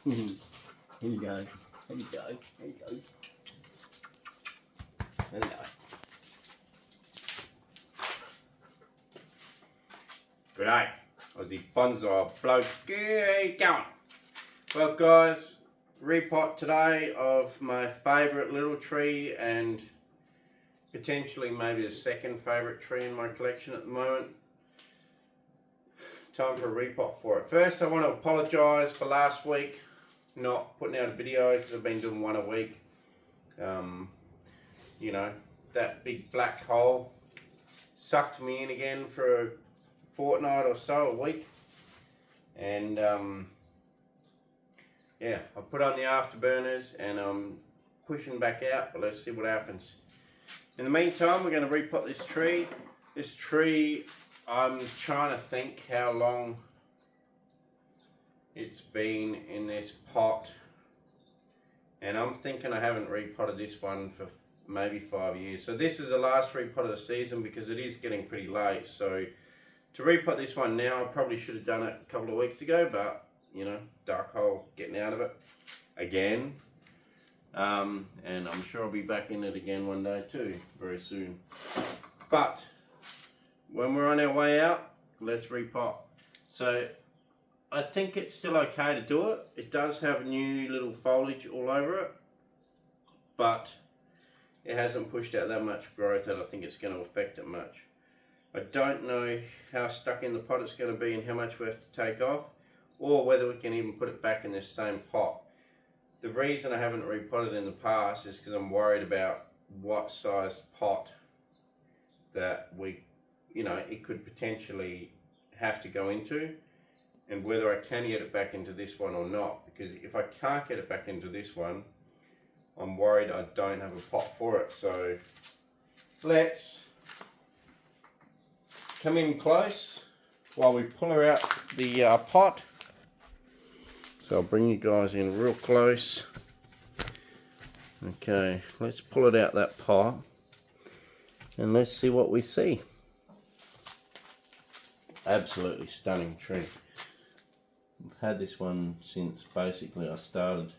Here you go. There you go. There you go. There you go. G'day, Aussie Bonsai bloke. Get going. Well guys, repot today of my favourite little tree and potentially maybe the second favourite tree in my collection at the moment. Time for a repot for it. First I want to apologise for last week not putting out a video because I've been doing one a week. You know, that big black hole sucked me in again for a fortnight or so, a week, and yeah, I put on the afterburners and I'm pushing back out, but let's see what happens. In the meantime, we're going to repot this tree. This tree, I'm trying to think how long it's been in this pot, and I'm thinking I haven't repotted this one for maybe 5 years. So this is the last repot of the season because it is getting pretty late. So to repot this one now, I probably should have done it a couple of weeks ago, but you know, dark hole getting out of it again. And I'm sure I'll be back in it again one day too, very soon. But when we're on our way out, let's repot. So I think it's still okay to do it. It does have new little foliage all over it, but it hasn't pushed out that much growth that I think it's going to affect it much. I don't know how stuck in the pot it's going to be and how much we have to take off, or whether we can even put it back in this same pot. The reason I haven't repotted in the past is because I'm worried about what size pot that it could potentially have to go into, and whether I can get it back into this one or not. Because if I can't get it back into this one, I'm worried I don't have a pot for it. So let's come in close while we pull her out the pot. So I'll bring you guys in real close. Okay, let's pull it out that pot and let's see what we see. Absolutely stunning tree. I've had this one since basically I started.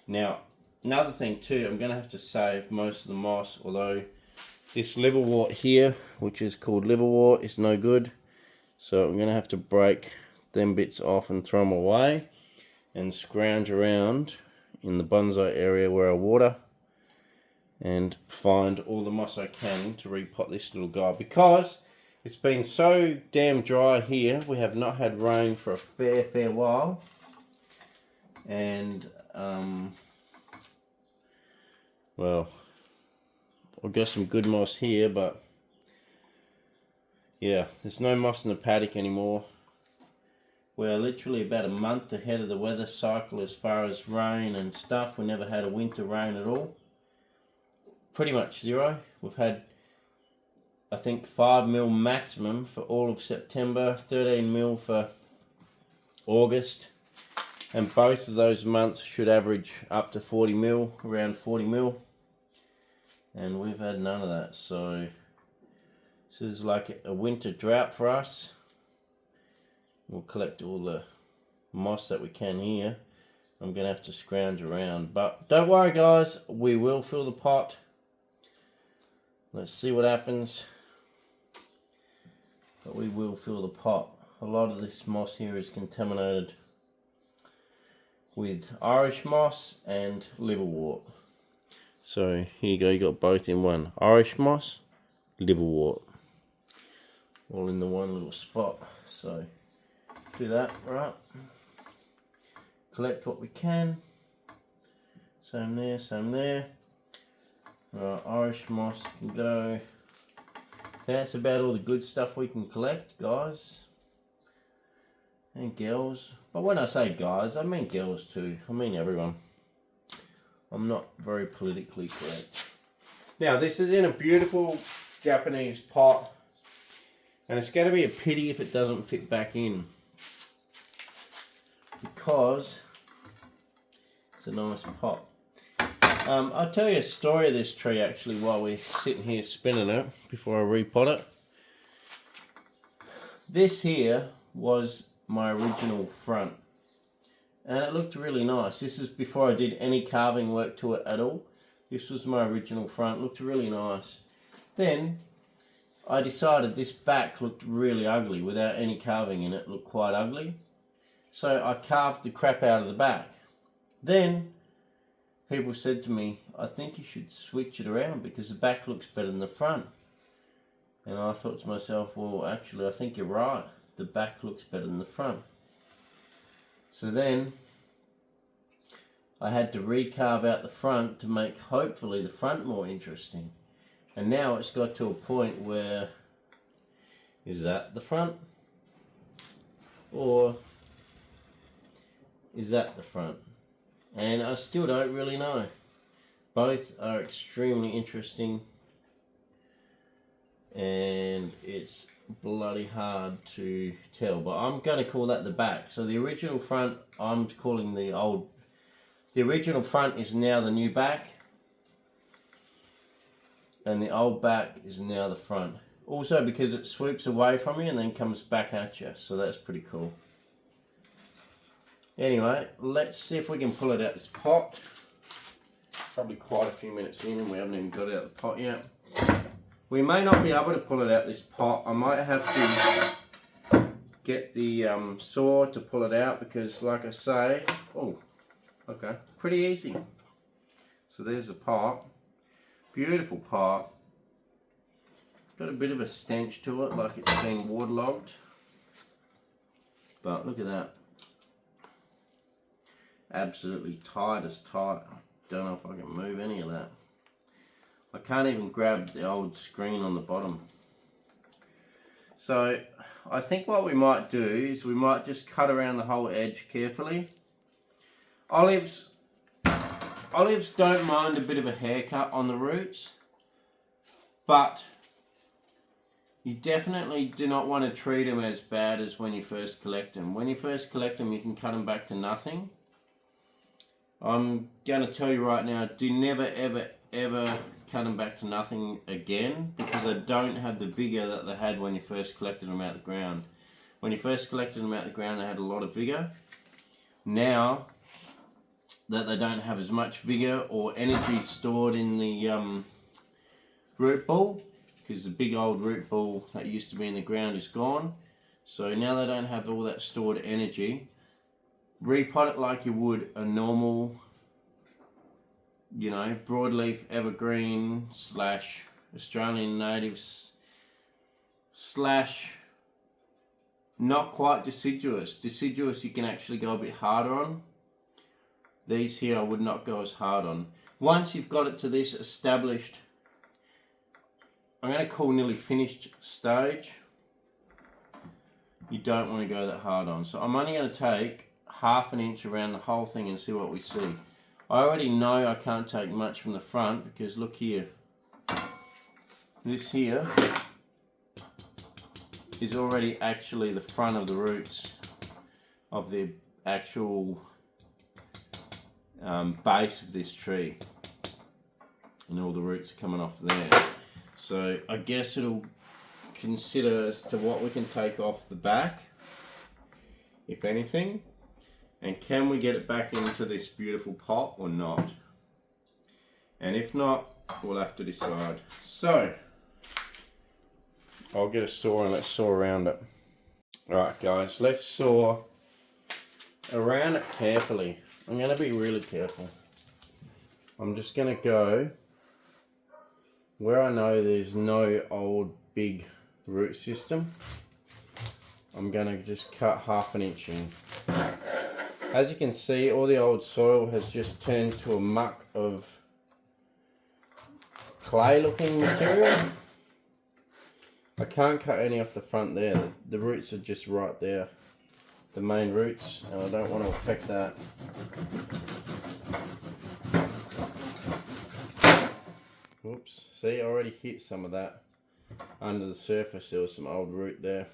Now, another thing too, I'm going to have to save most of the moss, although this liverwort here, which is called liverwort, is no good. So I'm going to have to break them bits off and throw them away and scrounge around in the bonsai area where I water and find all the moss I can to repot this little guy, because it's been so damn dry here. We have not had rain for a fair while, and well, I've got some good moss here, but yeah, there's no moss in the paddock anymore. We're literally about a month ahead of the weather cycle as far as rain and stuff. We never had a winter rain at all. Pretty much zero. We've had, I think, 5 mil maximum for all of September, 13 mil for August, and both of those months should average up to 40 mil, around 40 mil, and we've had none of that. So this is like a winter drought for us. We'll collect all the moss that we can here. I'm going to have to scrounge around, but don't worry guys, we will fill the pot. Let's see what happens, but we will fill the pot. A lot of this moss here is contaminated with Irish moss and liverwort. So here you go, you got both in one. Irish moss, liverwort, all in the one little spot. So do that, right? Collect what we can. Same there, same there. Right, Irish moss can go. That's about all the good stuff we can collect, guys and girls. But when I say guys, I mean girls too. I mean everyone. I'm not very politically correct. Now this is in a beautiful Japanese pot, and it's going to be a pity if it doesn't fit back in, because it's a nice pot. I'll tell you a story of this tree actually while we're sitting here spinning it before I repot it. This here was my original front. and it looked really nice. This is before I did any carving work to it at all. This was my original front, looked really nice. Then I decided this back looked really ugly without any carving in it, looked quite ugly. So I carved the crap out of the back. Then people said to me, I think you should switch it around because the back looks better than the front. And I thought to myself, well, actually I think you're right. The back looks better than the front. So then I had to recarve out the front to make hopefully the front more interesting. And now it's got to a point where, is that the front? Or is that the front? And I still don't really know. Both are extremely interesting. And it's bloody hard to tell. But I'm going to call that the back. So the original front, I'm calling the old. The original front is now the new back. And the old back is now the front. Also because it swoops away from you and then comes back at you. So that's pretty cool. Anyway, let's see if we can pull it out this pot. Probably quite a few minutes in and we haven't even got it out of the pot yet. We may not be able to pull it out this pot. I might have to get the saw to pull it out because like I say, oh, okay, pretty easy. So there's the pot. Beautiful pot. Got a bit of a stench to it, like it's been waterlogged. But look at that. Absolutely tight as tight. I don't know if I can move any of that. I can't even grab the old screen on the bottom. So I think what we might do is we might just cut around the whole edge carefully. Olives don't mind a bit of a haircut on the roots, but you definitely do not want to treat them as bad as when you first collect them. When you first collect them, you can cut them back to nothing. I'm going to tell you right now, do never ever ever cut them back to nothing again because they don't have the vigor that they had when you first collected them out of the ground. When you first collected them out of the ground, they had a lot of vigor. Now that they don't have as much vigor or energy stored in the root ball, because the big old root ball that used to be in the ground is gone. So now they don't have all that stored energy. Repot it like you would a normal, you know, broadleaf evergreen slash Australian natives slash not quite deciduous. Deciduous you can actually go a bit harder on. These here I would not go as hard on. Once you've got it to this established, I'm going to call nearly finished stage, you don't want to go that hard on. So I'm only going to take half an inch around the whole thing and see what we see. I already know I can't take much from the front because look here. This here is already actually the front of the roots of the actual base of this tree. And all the roots are coming off there. So I guess it'll consider as to what we can take off the back, if anything. And can we get it back into this beautiful pot or not? And if not, we'll have to decide. So, I'll get a saw and let's saw around it. Alright guys, let's saw around it carefully. I'm going to be really careful. I'm just going to go where I know there's no old big root system. I'm going to just cut half an inch in. As you can see, all the old soil has just turned to a muck of clay looking material. I can't cut any off the front there. The roots are just right there, the main roots, and I don't want to affect that. Oops, see, I already hit some of that under the surface. There was some old root there.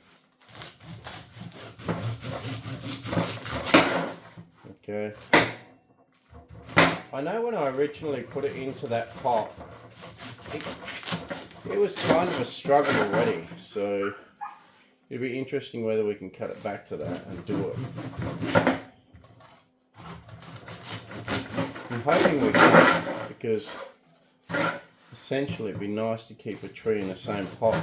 Okay. I know when I originally put it into that pot, it was kind of a struggle already, so it'd be interesting whether we can cut it back to that and do it. I'm hoping we can, because essentially it'd be nice to keep a tree in the same pot.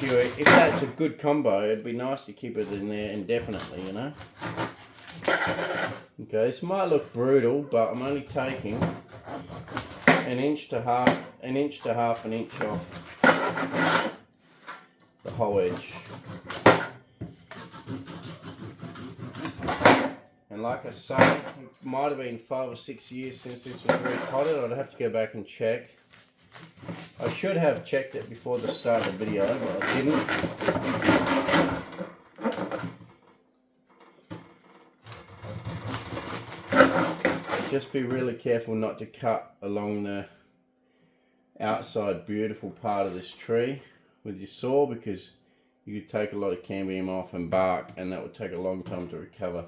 If that's a good combo, it'd be nice to keep it in there indefinitely, you know. Okay, this might look brutal, but I'm only taking an inch to half an inch off the whole edge. And like I say, it might have been 5 or 6 years since this was repotted. I'd have to go back and check. I should have checked it before the start of the video, but I didn't. Just be really careful not to cut along the outside beautiful part of this tree with your saw, because you could take a lot of cambium off and bark, and that would take a long time to recover.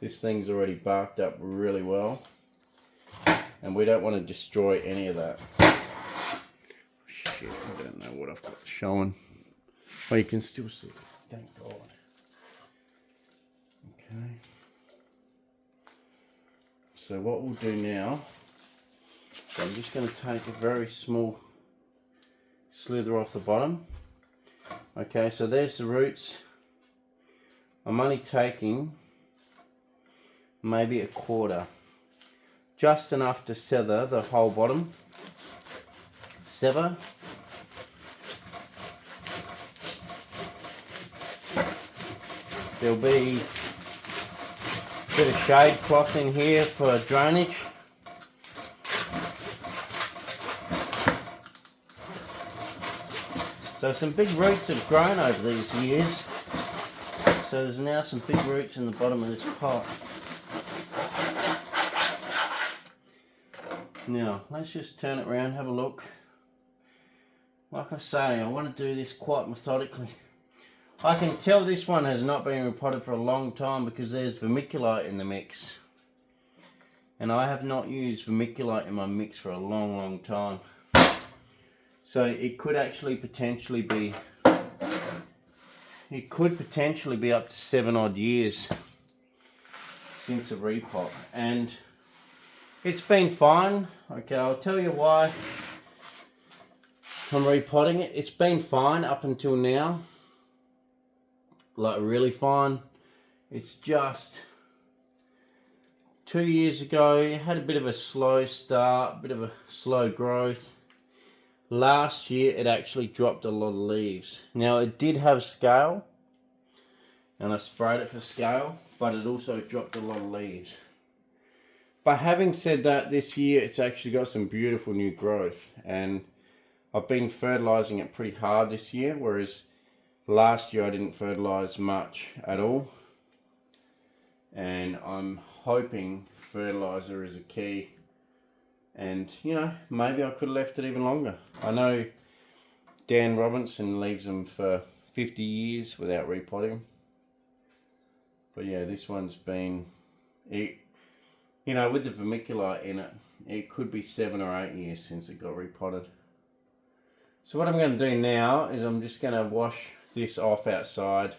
This thing's already barked up really well, and we don't want to destroy any of that. Shit, I don't know what I've got showing. Well, you can still see it, thank God. Okay. So what we'll do now, I'm just going to take a very small slither off the bottom. Okay, so there's the roots. I'm only taking maybe a quarter, just enough to sever the whole bottom. Sever. There'll be a bit of shade cloth in here for drainage. So some big roots have grown over these years. So there's now some big roots in the bottom of this pot. Now, let's just turn it around, have a look. Like I say, I want to do this quite methodically. I can tell this one has not been repotted for a long time because there's vermiculite in the mix. And I have not used vermiculite in my mix for a long time. So it could actually potentially be, up to 7 odd years since a repot. And it's been fine. Okay, I'll tell you why I'm repotting it. It's been fine up until now. Like really fine. It's just 2 years ago, it had a bit of a slow start, a bit of a slow growth. Last year it actually dropped a lot of leaves. Now it did have scale, and I sprayed it for scale, but it also dropped a lot of leaves. But having said that, this year it's actually got some beautiful new growth, and I've been fertilizing it pretty hard this year, whereas last year I didn't fertilize much at all. And I'm hoping fertilizer is a key. And, you know, maybe I could have left it even longer. I know Dan Robinson leaves them for 50 years without repotting. But yeah, this one's been, you know, with the vermiculite in it, it could be 7 or 8 years since it got repotted. So what I'm going to do now is I'm just going to wash this off outside.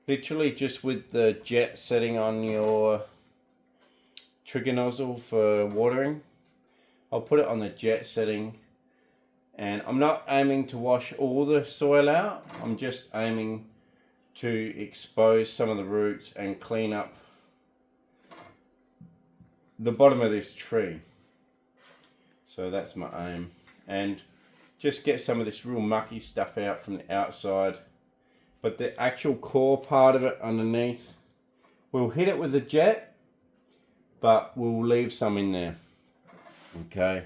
Literally just with the jet setting on your trigger nozzle for watering. I'll put it on the jet setting, and I'm not aiming to wash all the soil out. I'm just aiming to expose some of the roots and clean up the bottom of this tree. So that's my aim. And just get some of this real mucky stuff out from the outside. But the actual core part of it underneath, we'll hit it with a jet, but we'll leave some in there. Okay,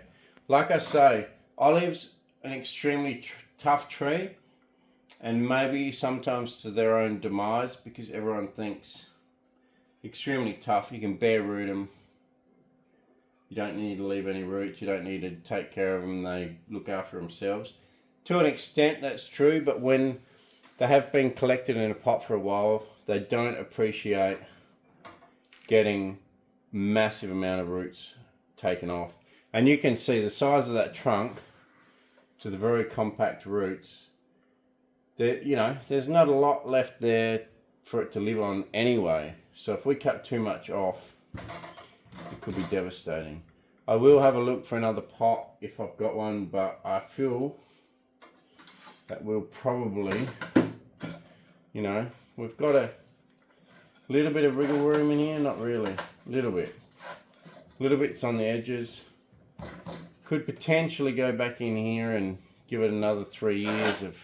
like I say, olive's an extremely tough tree, and maybe sometimes to their own demise, because everyone thinks extremely tough. You can bare root them. You don't need to leave any roots. You don't need to take care of them. They look after themselves. To an extent, that's true, but when they have been collected in a pot for a while, they don't appreciate getting massive amount of roots taken off. And you can see the size of that trunk to the very compact roots. You know, there's not a lot left there for it to live on anyway. So if we cut too much off, it could be devastating. I will have a look for another pot if I've got one, but I feel that we'll probably, you know, we've got a little bit of wriggle room in here, not really, little bit's on the edges. Could potentially go back in here and give it another 3 years of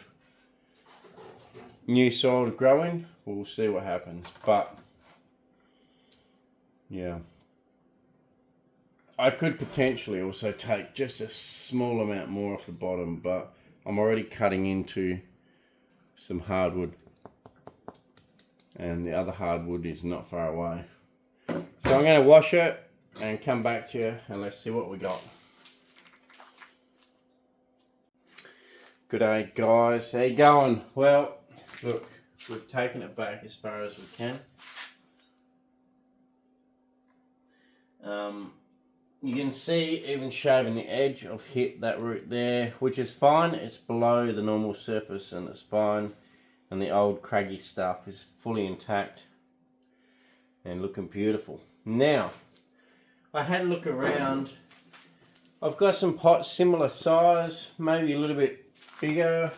new soil to grow in. We'll see what happens, but yeah. I could potentially also take just a small amount more off the bottom, but I'm already cutting into some hardwood, and the other hardwood is not far away. So I'm going to wash it and come back to you, and let's see what we got. Good day, guys. How you going? Well, look, we've taken it back as far as we can. You can see, even shaving the edge, I've hit that root there, which is fine. It's below the normal surface and it's fine. And the old craggy stuff is fully intact and looking beautiful. Now, I had a look around. I've got some pots similar size, maybe a little bit bigger.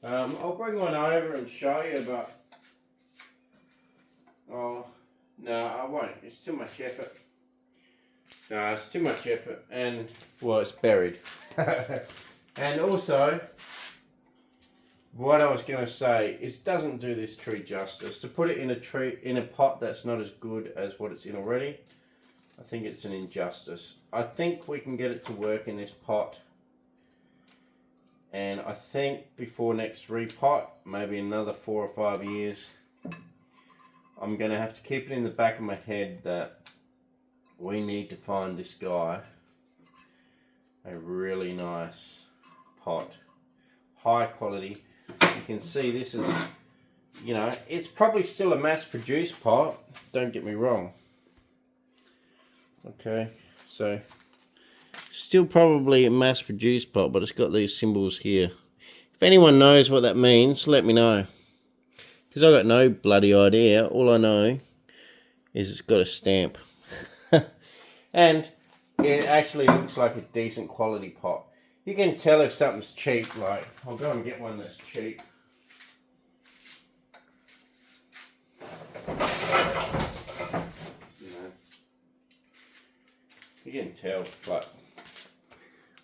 I'll bring one over and show you, but oh no, I won't. It's too much effort. No, it's too much effort, and well, it's buried. And also, what I was going to say is, it doesn't do this tree justice to put it in a pot that's not as good as what it's in already. I think it's an injustice. I think we can get it to work in this pot, and I think before next repot, maybe another 4 or 5 years, I'm going to have to keep it in the back of my head that we need to find this guy a really nice pot, high quality. You can see this is, you know, it's probably still a mass-produced pot, don't get me wrong. Okay, so still probably a mass-produced pot, but it's got these symbols here. If anyone knows what that means, let me know, because I've got no bloody idea. All I know is it's got a stamp. And it actually looks like a decent quality pot. You can tell if something's cheap, like, I'll go and get one that's cheap. You know, you can tell, like,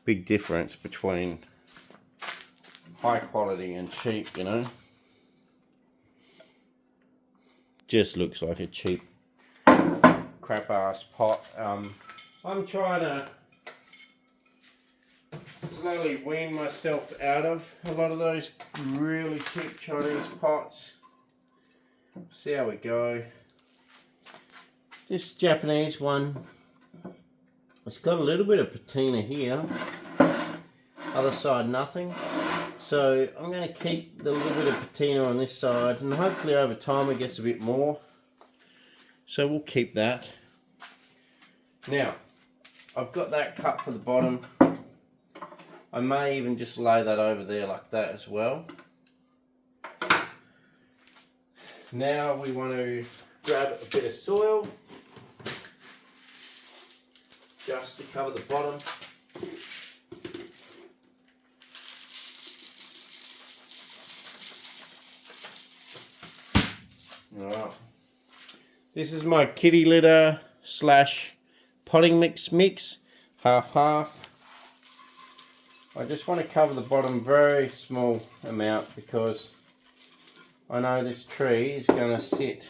big difference between high quality and cheap, you know. Just looks like a cheap crap ass pot. I'm trying to slowly wean myself out of a lot of those really cheap Chinese pots. See how we go. This Japanese one, it's got a little bit of patina here, other side nothing. So I'm going to keep the little bit of patina on this side, and hopefully over time it gets a bit more. So we'll keep that. Now, I've got that cut for the bottom. I may even just lay that over there like that as well. Now we want to grab a bit of soil just to cover the bottom. Alright. This is my kitty litter / potting mix, half. I just want to cover the bottom very small amount because I know this tree is going to sit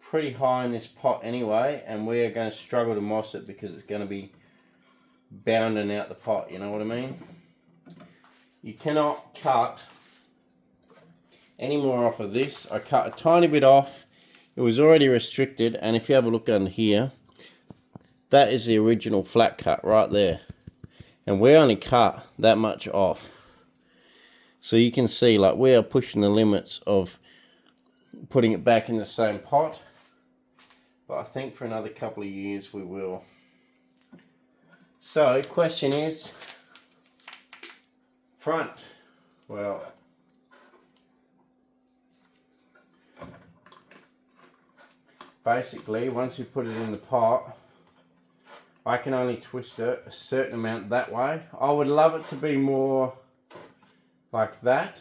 pretty high in this pot anyway, and we are going to struggle to moss it because it's going to be bounding out the pot, you know what I mean? You cannot cut any more off of this. I cut a tiny bit off. It was already restricted, and if you have a look under here, that is the original flat cut right there. And we only cut that much off. So you can see, like, we are pushing the limits of putting it back in the same pot. But I think for another couple of years we will. So, question is, front. Well, basically, once you put it in the pot, I can only twist it a certain amount that way. I would love it to be more like that,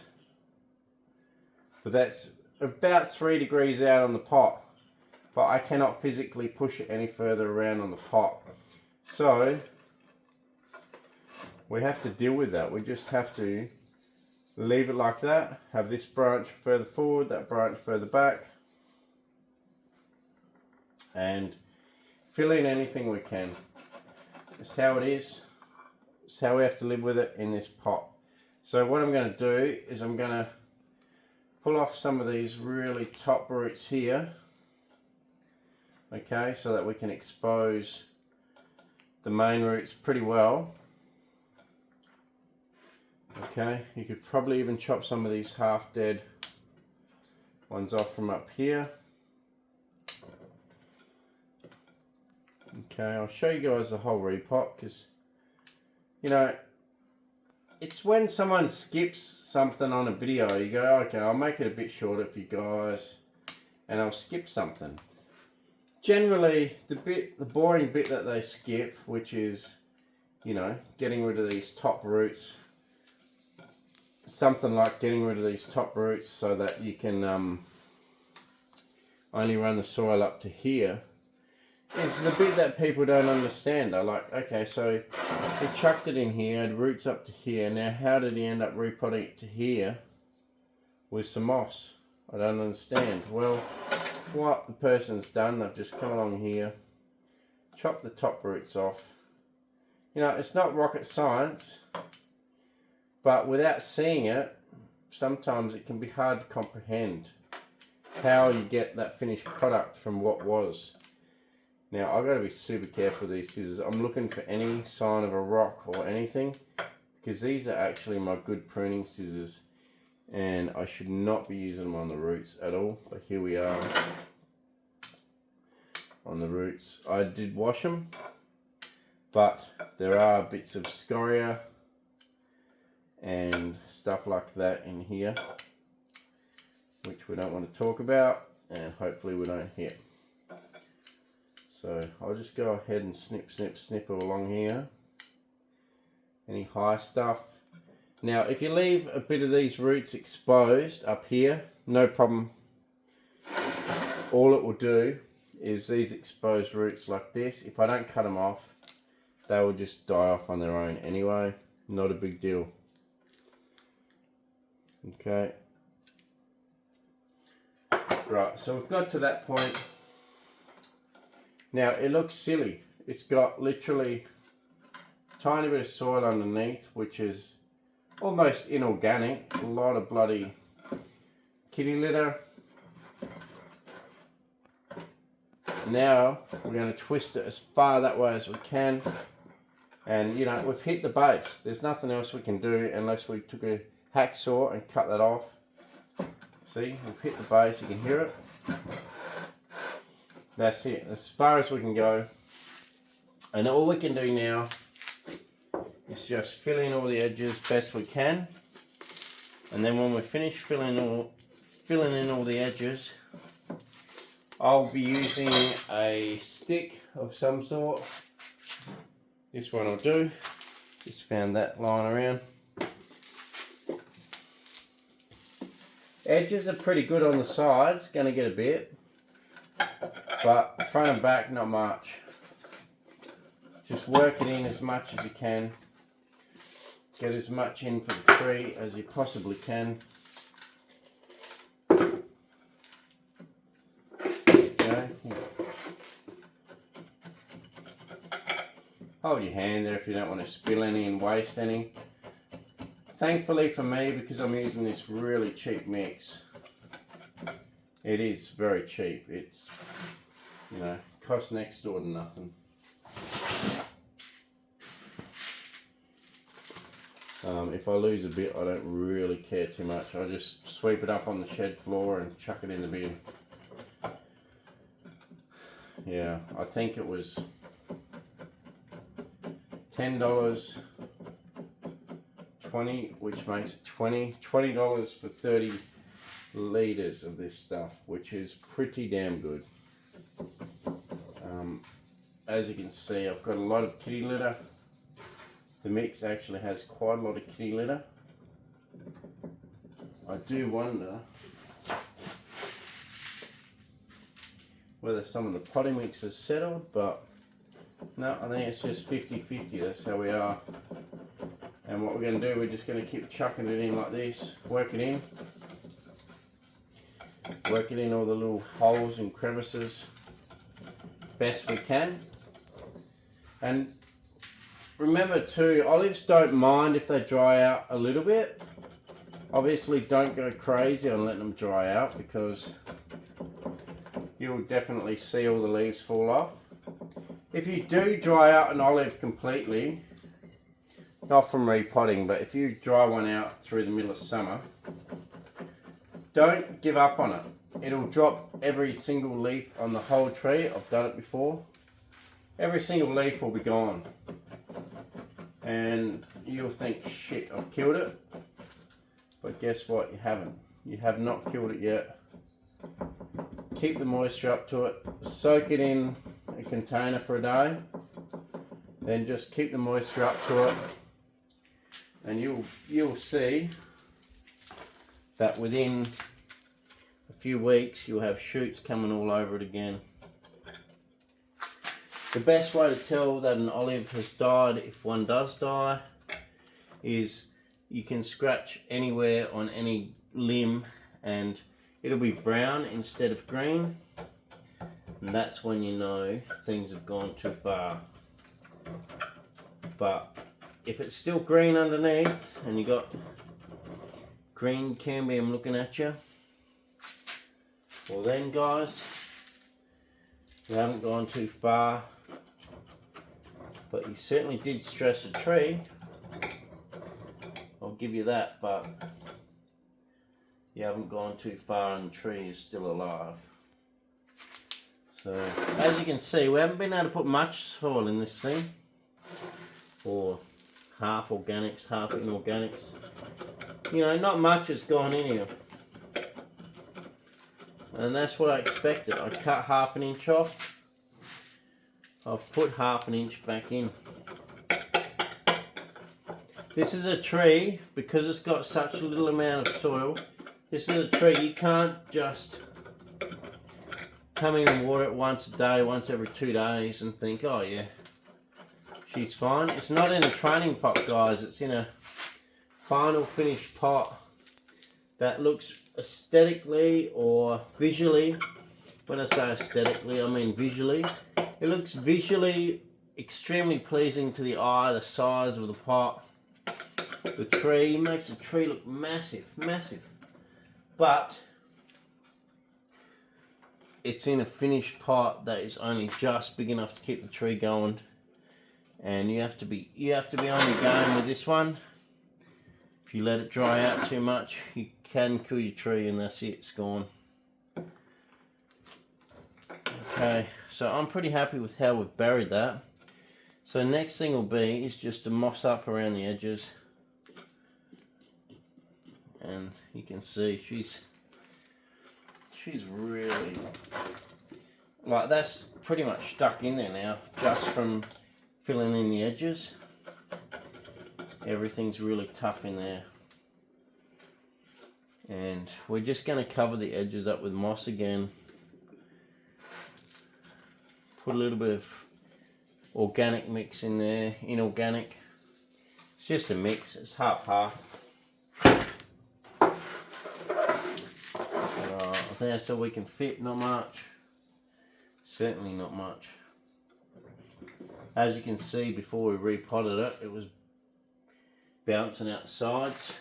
but that's about 3 degrees out on the pot, but I cannot physically push it any further around on the pot. So we have to deal with that. We just have to leave it like that, have this branch further forward, that branch further back, and fill in anything we can. That's how it is. It's how we have to live with it in this pot. So what I'm going to do is I'm going to pull off some of these really top roots here, okay, so that we can expose the main roots pretty well. Okay, you could probably even chop some of these half dead ones off from up here. Okay, I'll show you guys the whole repot, because, you know, it's when someone skips something on a video, you go, okay, I'll make it a bit shorter for you guys, and I'll skip something. Generally, the boring bit that they skip, which is, you know, getting rid of these top roots, something like getting rid of these top roots so that you can only run the soil up to here, is the bit that people don't understand. They're like, okay, so he chucked it in here, had roots up to here, now how did he end up repotting it to here with some moss? I don't understand. Well, what the person's done, they've just come along here, chopped the top roots off. You know, it's not rocket science, but without seeing it, sometimes it can be hard to comprehend how you get that finished product from what was. Now, I've got to be super careful with these scissors. I'm looking for any sign of a rock or anything, because these are actually my good pruning scissors, and I should not be using them on the roots at all. But here we are on the roots. I did wash them, but there are bits of scoria and stuff like that in here, which we don't want to talk about, and hopefully we don't hit. So I'll just go ahead and snip along here. Any high stuff. Now, if you leave a bit of these roots exposed up here, no problem. All it will do is these exposed roots like this, if I don't cut them off, they will just die off on their own anyway. Not a big deal. Okay. Right, so we've got to that point. Now, it looks silly. It's got literally a tiny bit of soil underneath, which is almost inorganic. A lot of bloody kitty litter. Now, we're going to twist it as far that way as we can. And, you know, we've hit the base. There's nothing else we can do unless we took a hacksaw and cut that off. See, we've hit the base, you can hear it. That's it, as far as we can go. And all we can do now is just fill in all the edges best we can. And then when we finish filling in all the edges, I'll be using a stick of some sort. This one will do. Just found that lying around. Edges are pretty good on the sides, gonna get a bit, but front and back not much. Just work it in as much as you can. Get as much in for the tree as you possibly can. Okay. Hold your hand there if you don't want to spill any and waste any. Thankfully for me, because I'm using this really cheap mix, it is very cheap. It's, you know, costs next door to nothing. If I lose a bit, I don't really care too much. I just sweep it up on the shed floor and chuck it in the bin. Yeah, I think it was $10. 20, which makes it $20 for 30 litres of this stuff, which is pretty damn good. As you can see, I've got a lot of kitty litter. The mix actually has quite a lot of kitty litter. I do wonder whether some of the potting mix has settled, but no, I think it's just 50-50, that's how we are. And what we're going to do, we're just going to keep chucking it in like this, work it in all the little holes and crevices best we can. And remember too, olives don't mind if they dry out a little bit. Obviously don't go crazy on letting them dry out, because you'll definitely see all the leaves fall off. If you do dry out an olive completely, not from repotting, but if you dry one out through the middle of summer, don't give up on it. It'll drop every single leaf on the whole tree. I've done it before. Every single leaf will be gone. And you'll think, shit, I've killed it. But guess what? You haven't. You have not killed it yet. Keep the moisture up to it. Soak it in a container for a day. Then just keep the moisture up to it. And you'll see that within a few weeks you'll have shoots coming all over it again. The best way to tell that an olive has died, if one does die, is you can scratch anywhere on any limb and it'll be brown instead of green, and that's when you know things have gone too far. But if it's still green underneath and you got green cambium looking at you, well then guys, you haven't gone too far, but you certainly did stress a tree. I'll give you that, but you haven't gone too far and the tree is still alive. So as you can see, we haven't been able to put much soil in this thing, or half organics, half inorganics. You know, not much has gone in here. And that's what I expected. I cut half an inch off. I've put half an inch back in. This is a tree, because it's got such a little amount of soil, this is a tree you can't just come in and water it once a day, once every 2 days and think, oh yeah, she's fine. It's not in a training pot, guys. It's in a final finished pot that looks aesthetically or visually, when I say aesthetically I mean visually, it looks visually extremely pleasing to the eye. The size of the pot, the tree, makes the tree look massive, massive. But it's in a finished pot that is only just big enough to keep the tree going. And you have to be on your game with this one. If you let it dry out too much, you can kill your tree and that's it, it's gone. Okay, so I'm pretty happy with how we've buried that. So next thing will be is just to moss up around the edges. And you can see she's really, like, that's pretty much stuck in there now, just from filling in the edges. Everything's really tough in there. And we're just going to cover the edges up with moss again. Put a little bit of organic mix in there, inorganic. It's just a mix, it's half-half. I think that's all we can fit, not much. Certainly not much. As you can see, before we repotted it, it was bouncing out the sides.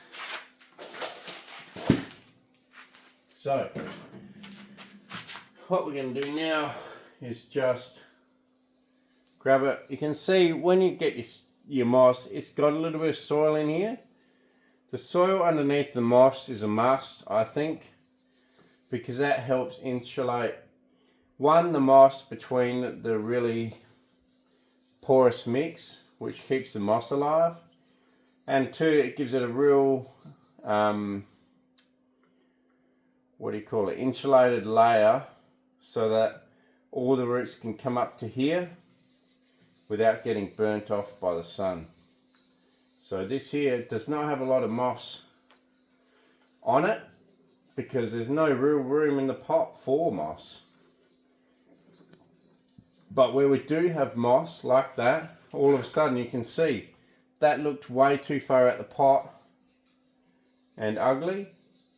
So, what we're going to do now is just grab it. You can see when you get your moss, it's got a little bit of soil in here. The soil underneath the moss is a must, I think, because that helps insulate, one, the moss between the really porous mix, which keeps the moss alive, and two, it gives it a real insulated layer, so that all the roots can come up to here without getting burnt off by the sun. So this here does not have a lot of moss on it because there's no real room in the pot for moss. But where we do have moss like that, all of a sudden you can see that looked way too far out the pot and ugly,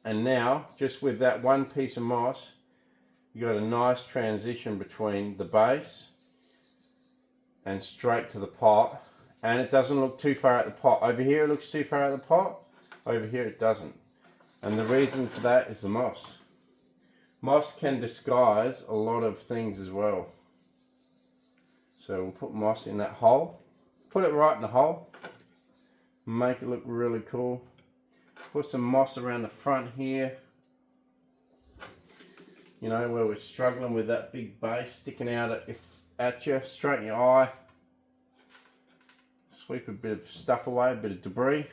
and now just with that one piece of moss you got a nice transition between the base and straight to the pot, and it doesn't look too far out the pot. Over here it looks too far out the pot, over here it doesn't, and the reason for that is the moss. Moss can disguise a lot of things as well. So we'll put moss in that hole, put it right in the hole, make it look really cool. Put some moss around the front here, you know, where we're struggling with that big base sticking out at you, straight in your eye. Sweep a bit of stuff away, a bit of debris.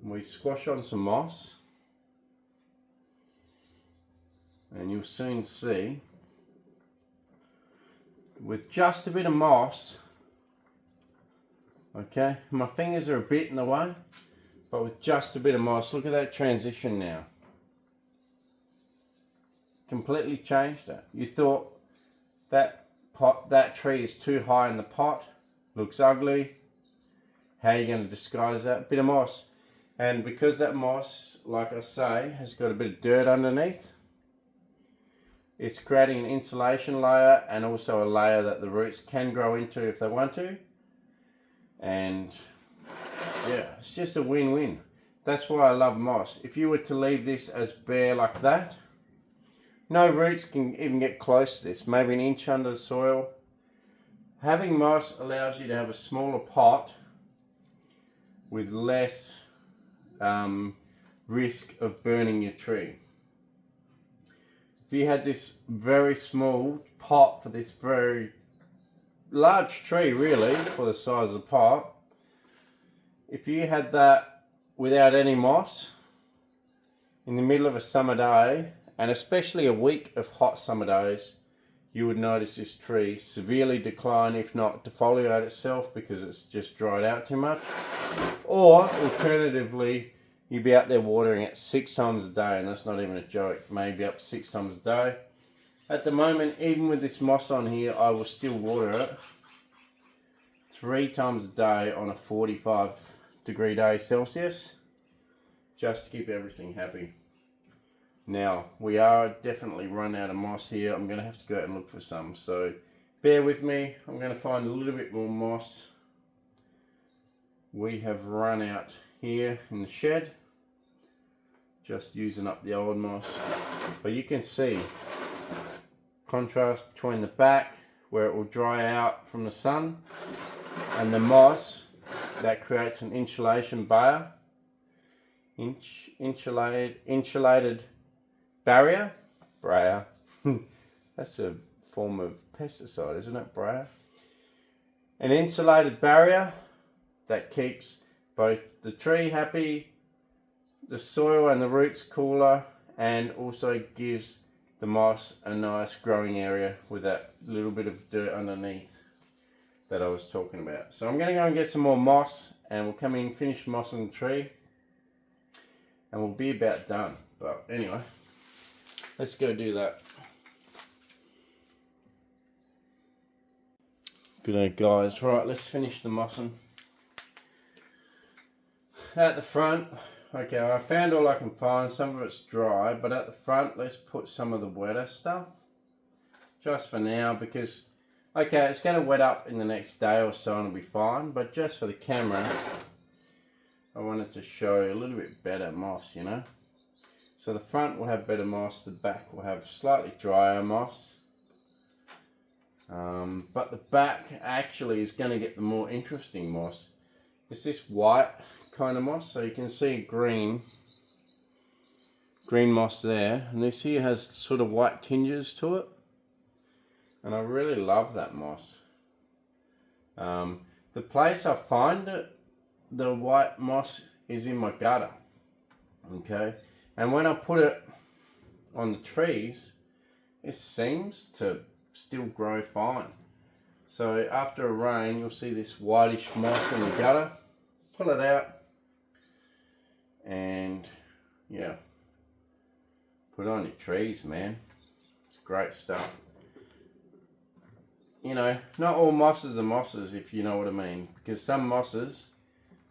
We squash on some moss, and you'll soon see with just a bit of moss, okay, my fingers are a bit in the way, but with just a bit of moss, look at that transition now. Completely changed it. You thought that tree is too high in the pot, looks ugly. How are you going to disguise that? Bit of moss. And because that moss, like I say, has got a bit of dirt underneath, it's creating an insulation layer and also a layer that the roots can grow into if they want to. And yeah, it's just a win-win. That's why I love moss. If you were to leave this as bare like that, no roots can even get close to this, maybe an inch under the soil. Having moss allows you to have a smaller pot with less risk of burning your tree. If you had this very small pot for this very large tree, really, for the size of the pot, if you had that without any moss in the middle of a summer day, and especially a week of hot summer days, you would notice this tree severely decline, if not defoliate itself, because it's just dried out too much. Or alternatively, you'd be out there watering it 6 times a day, and that's not even a joke, maybe up to 6 times a day. At the moment, even with this moss on here, I will still water it 3 times a day on a 45-degree day Celsius, just to keep everything happy. Now, we are definitely run out of moss here. I'm going to have to go out and look for some, so bear with me. I'm going to find a little bit more moss. We have run out here in the shed, just using up the old moss. But you can see contrast between the back, where it will dry out from the sun, and the moss that creates an insulation barrier, insulated barrier. That's a form of pesticide, isn't it, Brayer? An insulated barrier that keeps both the tree happy, the soil and the roots cooler, and also gives the moss a nice growing area with that little bit of dirt underneath that I was talking about. So I'm going to go and get some more moss, and we'll come in, finish mossing the tree, and we'll be about done. But anyway, let's go do that. Good day, guys. Right, let's finish the mossing. At the front, okay, I found all I can find. Some of it's dry, but at the front, let's put some of the wetter stuff. Just for now, because, okay, it's going to wet up in the next day or so and it'll be fine. But just for the camera, I wanted to show a little bit better moss, you know. So the front will have better moss, the back will have slightly drier moss. But the back actually is going to get the more interesting moss. It's this white kind of moss, so you can see green moss there, and this here has sort of white tinges to it, and I really love that moss. The place I find it, the white moss, is in my gutter. Okay, And when I put it on the trees, it seems to still grow fine. So after a rain, you'll see this whitish moss in the gutter. Pull it out and yeah, put it on your trees, man. It's great stuff. You know, not all mosses are mosses, if you know what I mean, because some mosses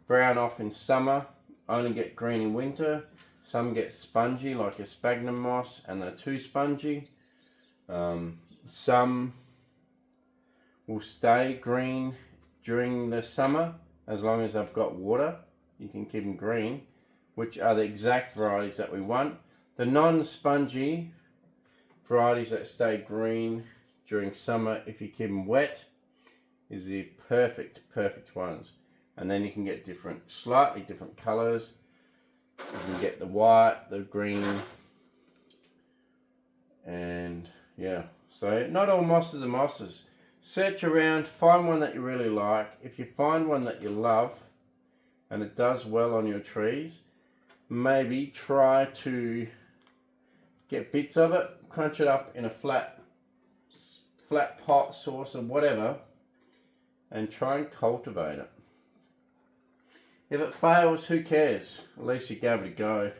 brown off in summer, only get green in winter. Some get spongy like a sphagnum moss and they're too spongy. Some will stay green during the summer as long as I've got water. You can keep them green, which are the exact varieties that we want. The non-spongy varieties that stay green during summer, if you keep them wet, is the perfect ones. And then you can get slightly different colors. You can get the white, the green, and yeah. So not all mosses are mosses. Search around, find one that you really like. If you find one that you love and it does well on your trees, maybe try to get bits of it, crunch it up in a flat pot, saucer, whatever, and try and cultivate it. If it fails, who cares? At least you gave it a go.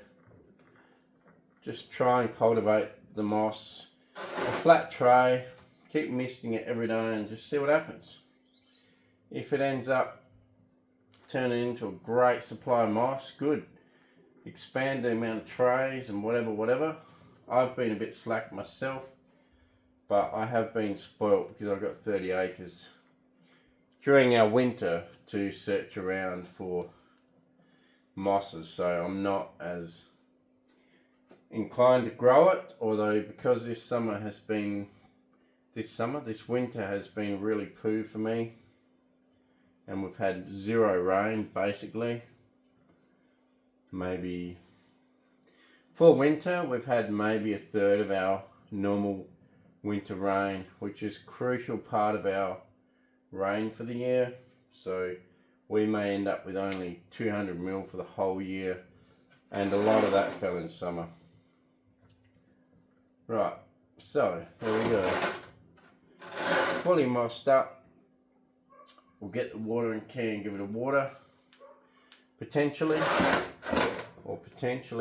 Just try and cultivate the moss. A flat tray, keep misting it every day and just see what happens. If it ends up turning into a great supply of moss, good. Expand the amount of trays and whatever. I've been a bit slack myself, but I have been spoilt because I've got 30 acres during our winter to search around for mosses, so I'm not as inclined to grow it, although because this winter has been really poo for me and we've had zero rain basically. Maybe for winter we've had maybe a third of our normal winter rain, which is a crucial part of our rain for the year. So we may end up with only 200 mil for the whole year, and a lot of that fell in summer. Right, so there we go. Fully mossed up. We'll get the watering can, give it a water. Potentially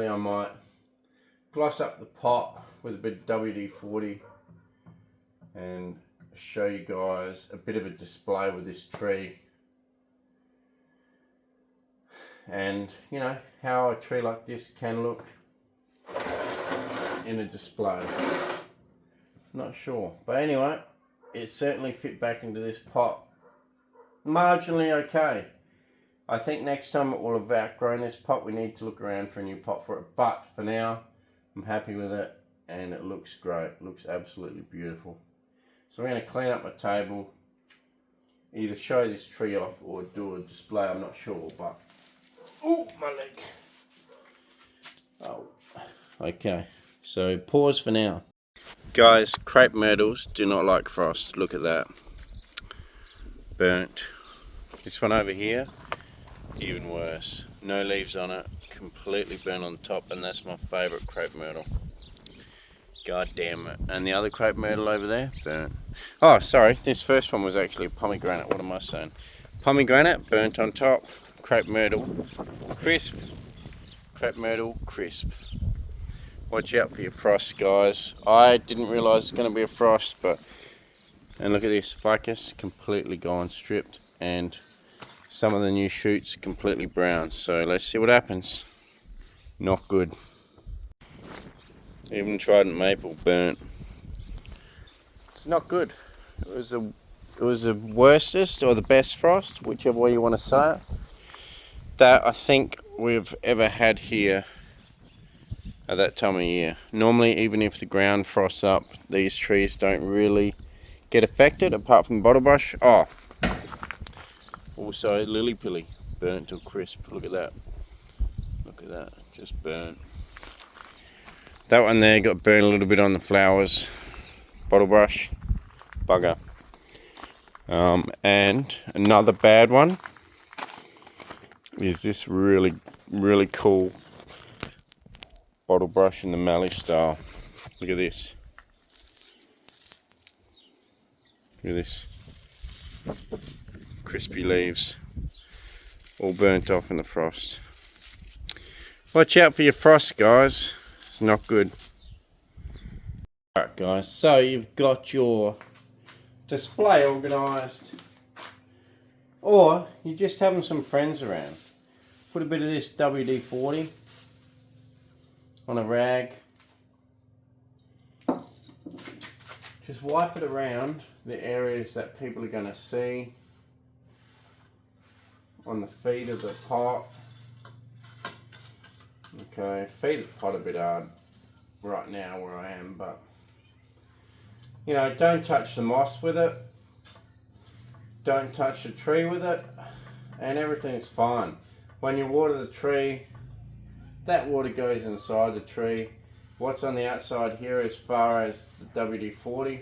I might gloss up the pot with a bit of WD-40 and show you guys a bit of a display with this tree. And you know how a tree like this can look in a display. Not sure, but anyway, it certainly fit back into this pot marginally okay. I think next time it will have outgrown this pot. We need to look around for a new pot for it, but for now I'm happy with it and it looks great. It looks absolutely beautiful. So I'm going to clean up my table, either show this tree off or do a display, I'm not sure, but oh, my leg. Oh, okay. So pause for now. Guys, crepe myrtles do not like frost. Look at that. Burnt. This one over here, even worse. No leaves on it, completely burnt on the top, and that's my favourite crepe myrtle. God damn it. And the other crepe myrtle over there, burnt. Oh, sorry, this first one was actually a pomegranate. What am I saying? Pomegranate, burnt on top. Crepe myrtle, crisp. Crepe myrtle, crisp. Watch out for your frost, guys. I didn't realise it's going to be a frost, but... And look at this, ficus, completely gone, stripped. And some of the new shoots completely brown. So let's see what happens. Not good. Even trident maple, burnt. It's not good. It was the worstest or the best frost, whichever way you want to say it, that I think we've ever had here at that time of year. Normally, even if the ground frosts up, these trees don't really get affected, apart from bottle brush. Oh, also lily pilly, burnt to crisp. Look at that. Look at that, just burnt. That one there got burnt a little bit on the flowers. Bottle brush, bugger. And another bad one is this really cool bottle brush in the mallee style. Look at this. Look at this. Crispy leaves. All burnt off in the frost. Watch out for your frost, guys. It's not good. Alright guys, so you've got your display organised, or you're just having some friends around. Put a bit of this WD-40 on a rag. Just wipe it around the areas that people are going to see on the feet of the pot. Okay, feed the pot a bit hard right now where I am, but you know, don't touch the moss with it, don't touch the tree with it, and everything's fine. When you water the tree, that water goes inside the tree. What's on the outside here as far as the WD-40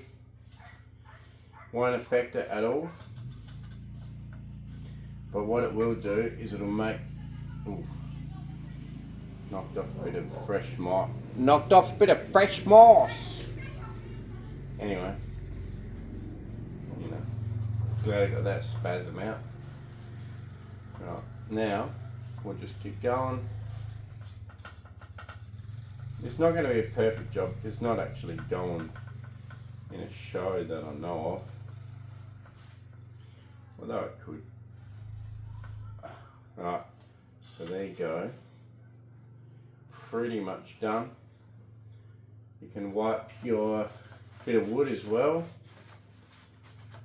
won't affect it at all, but what it will do is it'll make, ooh, knocked off a bit of fresh moss. Knocked off a bit of fresh moss. Anyway, you know, glad I got that spasm out. Right, now we'll just keep going. It's not going to be a perfect job because it's not actually going in a show that I know of. Although it could. Right, so there you go. Pretty much done. You can wipe your bit of wood as well.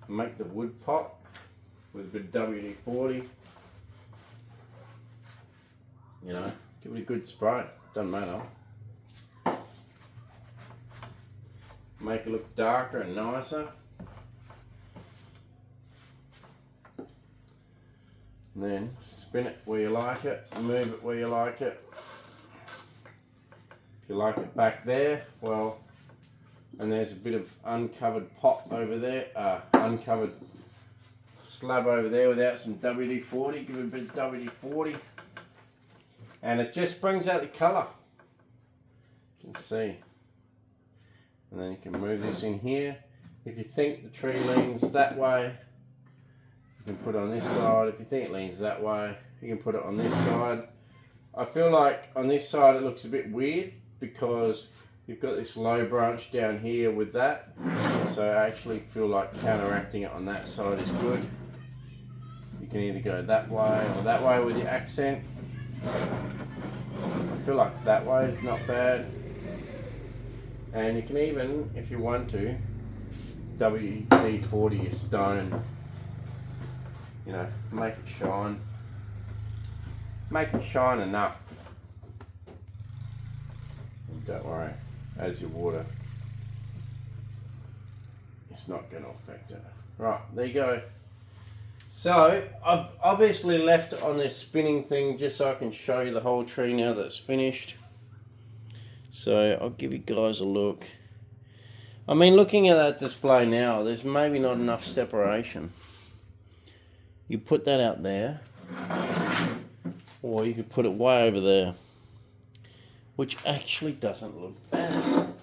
Make the wood pot with a bit of WD-40. You know, give it a good spray. Doesn't matter. Make it look darker and nicer. And then spin it where you like it, move it where you like it. If you like it back there, well, and there's a bit of uncovered pot over there, uncovered slab over there without some WD-40, give it a bit of WD-40. And it just brings out the colour. You can see. And then you can move this in here. If you think the tree leans that way, you can put it on this side. If you think it leans that way, you can put it on this side. I feel like on this side it looks a bit weird because you've got this low branch down here with that. So I actually feel like counteracting it on that side is good. You can either go that way or that way with your accent. I feel like that way is not bad. And you can even, if you want to, WD-40 your stone. You know, make it shine. Make it shine enough. And don't worry, as you water, it's not going to affect it. Right, there you go. So, I've obviously left it on this spinning thing just so I can show you the whole tree now that it's finished. So, I'll give you guys a look. I mean, looking at that display now, there's maybe not enough separation. You put that out there, or you could put it way over there, which actually doesn't look bad.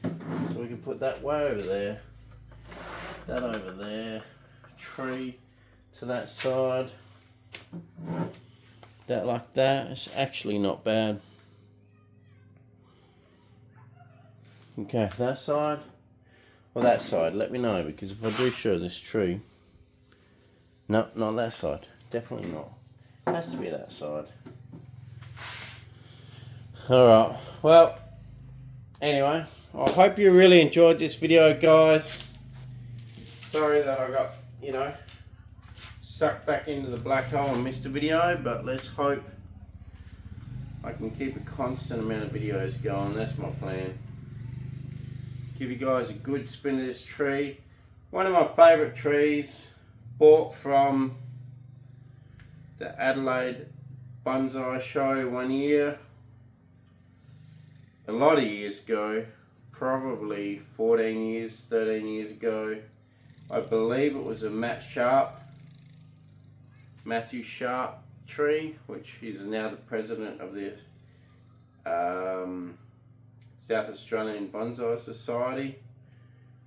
So we can put that way over there, that over there, tree to that side, that like that. It's actually not bad. Okay, that side or that side, let me know, because if I do show this tree, no, not that side, definitely not. It has to be that side. Alright, well, anyway, I hope you really enjoyed this video, guys. Sorry that I got, you know, sucked back into the black hole and missed a video, but let's hope I can keep a constant amount of videos going. That's my plan. Give you guys a good spin of this tree. One of my favourite trees, bought from the Adelaide Bonsai show one year, a lot of years ago, probably 14 years, 13 years ago. I believe it was a Matthew Sharp tree, which is now the president of the South Australian Bonsai Society,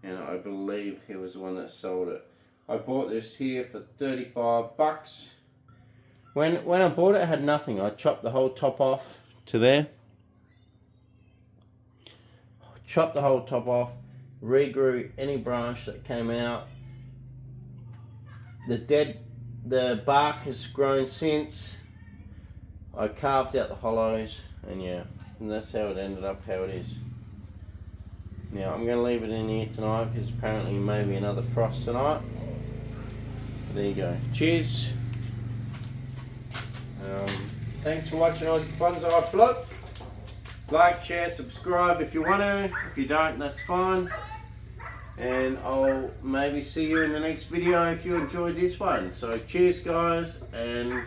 and I believe he was the one that sold it. I bought this here for 35 bucks. When I bought it, it had nothing. I chopped the whole top off to there. Chopped the whole top off, regrew any branch that came out. The bark has grown since. I carved out the hollows, and yeah, and that's how it ended up, how it is. Now I'm going to leave it in here tonight because apparently maybe another frost tonight. There you go. Cheers. Thanks for watching Aussie Bonsai Bloke. Like, share, subscribe if you want to. If you don't, that's fine. And I'll maybe see you in the next video if you enjoyed this one. So cheers guys, and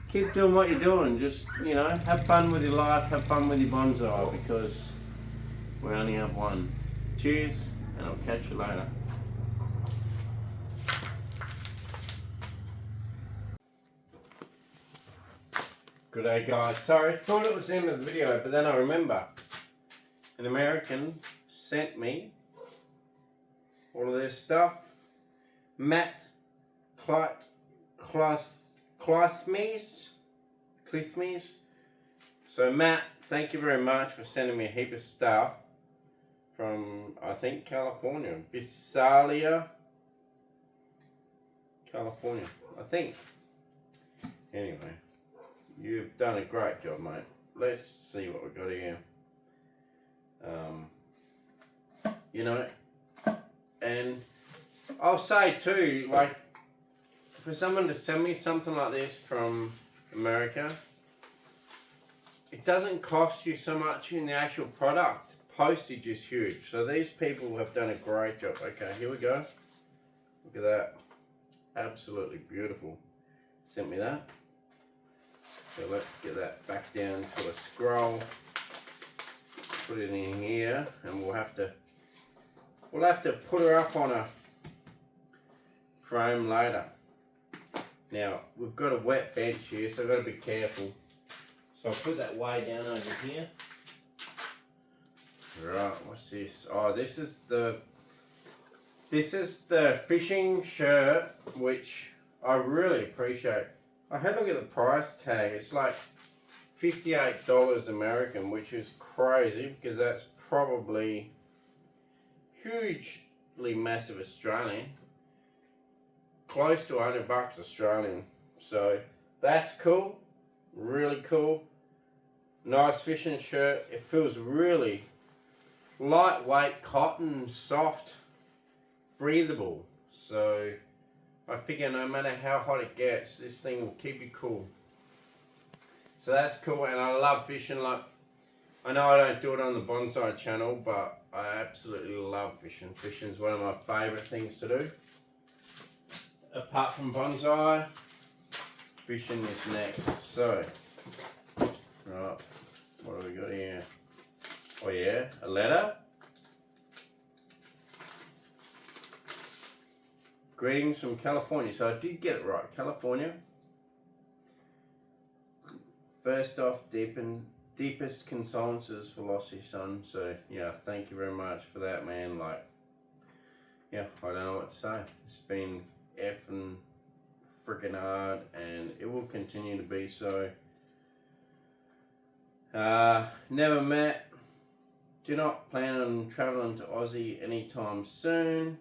keep doing what you're doing. Just, you know, have fun with your life, have fun with your bonsai, because we only have one. Cheers, and I'll catch you later. Good day guys. Sorry, thought it was the end of the video, but then I remember an American sent me all of their stuff. Matt Clithmes. So Matt, thank you very much for sending me a heap of stuff from, I think, California. Visalia, California, I think. Anyway, you've done a great job, mate. Let's see what we've got here. You know, and I'll say too, like, for someone to send me something like this from America, it doesn't cost you so much in the actual product. Postage is huge. So these people have done a great job. Okay, here we go. Look at that. Absolutely beautiful. Sent me that. So let's get that back down to a scroll. Put it in here, and we'll have to put her up on a frame later. Now we've got a wet bench here, so I've got to be careful. So I'll put that way down over here. Right, what's this? Oh, this is the fishing shirt, which I really appreciate. I had a look at the price tag. It's like $58 American, which is crazy because that's probably hugely massive Australian. Close to $100 Australian. So that's cool. Really cool. Nice fishing shirt. It feels really lightweight, cotton, soft, breathable. So I figure no matter how hot it gets, this thing will keep you cool. So that's cool, and I love fishing. Like, I know I don't do it on the bonsai channel, but I absolutely love fishing. Fishing is one of my favourite things to do. Apart from bonsai, fishing is next. So, right, what have we got here? Oh yeah, a letter. Greetings from California. So I did get it right, California. First off, deepest condolences for Aussie, son. So yeah, thank you very much for that, man. Like, yeah, I don't know what to say. It's been effing freaking hard, and it will continue to be so. Never met. Do not plan on traveling to Aussie anytime soon.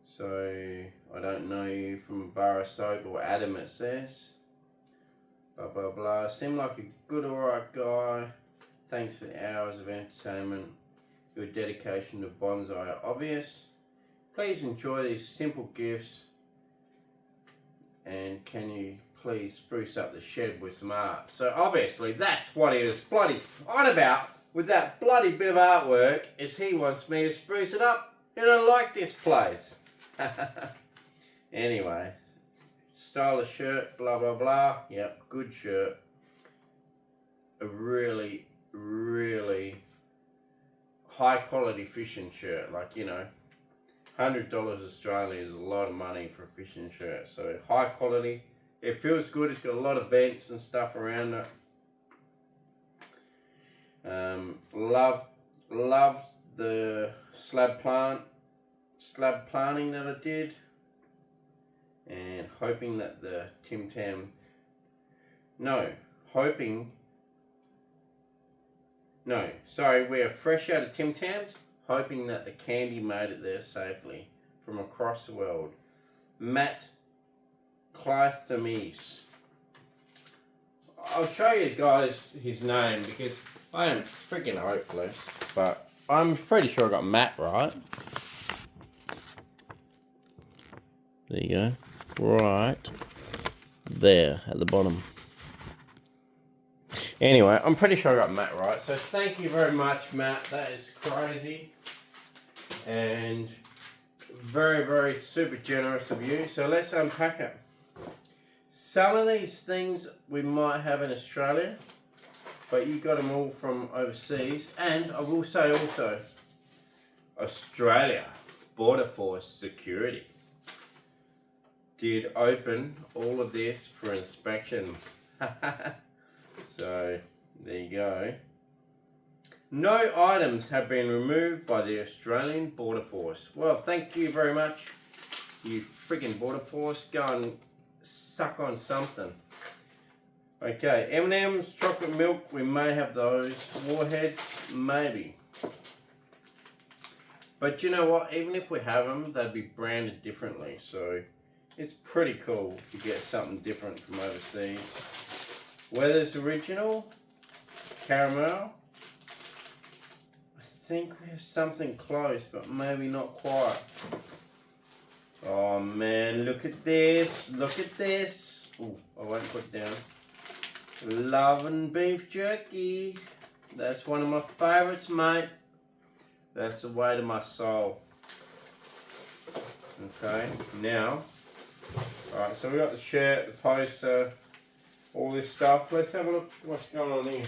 So I don't know you from a bar of soap or Adam, it says. Blah blah blah. Seem like a good alright guy. Thanks for the hours of entertainment. Your dedication to bonsai are obvious. Please enjoy these simple gifts. And can you please spruce up the shed with some art? So obviously that's what he was bloody on about with that bloody bit of artwork, is he wants me to spruce it up. He don't like this place. Anyway, stylish shirt, blah blah blah. Yep, good shirt. A really, really high quality fishing shirt. Like, you know, $100 Australian is a lot of money for a fishing shirt. So high quality. It feels good. It's got a lot of vents and stuff around it. Love the slab planting that I did, and hoping that the Tim Tam, we're fresh out of Tim Tams, hoping that the candy made it there safely from across the world. Matt Clythermes. I'll show you guys his name because I am freaking hopeless, but I'm pretty sure I got Matt right. There you go. Right there at the bottom. Anyway, I'm pretty sure I got Matt right. So thank you very much, Matt. That is crazy. And very, very super generous of you. So let's unpack it. Some of these things we might have in Australia, but you got them all from overseas. And I will say also, Australia Border Force Security did open all of this for inspection. So there you go. No items have been removed by the Australian Border Force. Well, thank you very much, you freaking Border Force. Go and suck on something. Okay, M&M's, chocolate milk, we may have those. Warheads, maybe. But you know what, even if we have them, they'd be branded differently. So it's pretty cool to get something different from overseas. Weather's Original, caramel. I think we have something close, but maybe not quite. Oh man, look at this, look at this. Oh, I won't put it down. Love and beef jerky. That's one of my favourites, mate. That's the way to my soul. Okay, now, alright, so we got the shirt, the poster, all this stuff. Let's have a look what's going on here.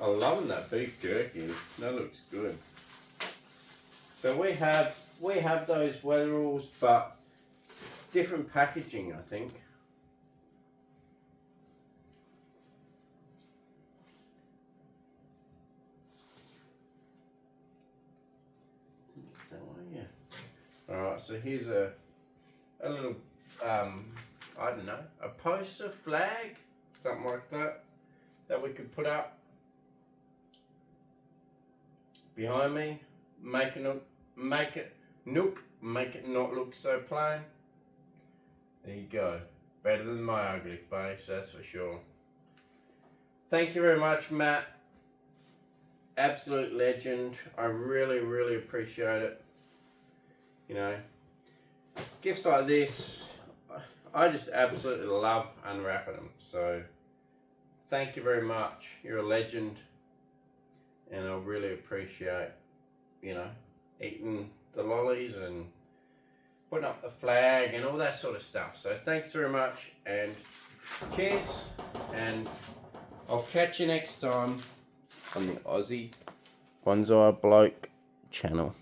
I'm loving that beef jerky. That looks good. So we have those weatheralls, but different packaging, I think. Alright, so here's a little, I don't know, a poster, flag, something like that we could put up behind me, make it not look so plain. There you go. Better than my ugly face, that's for sure. Thank you very much, Matt. Absolute legend. I really, really appreciate it. You know, gifts like this, I just absolutely love unwrapping them. So thank you very much. You're a legend, and I really appreciate, you know, eating the lollies and putting up the flag and all that sort of stuff. So thanks very much, and cheers, and I'll catch you next time on the Aussie Bonsai Bloke channel.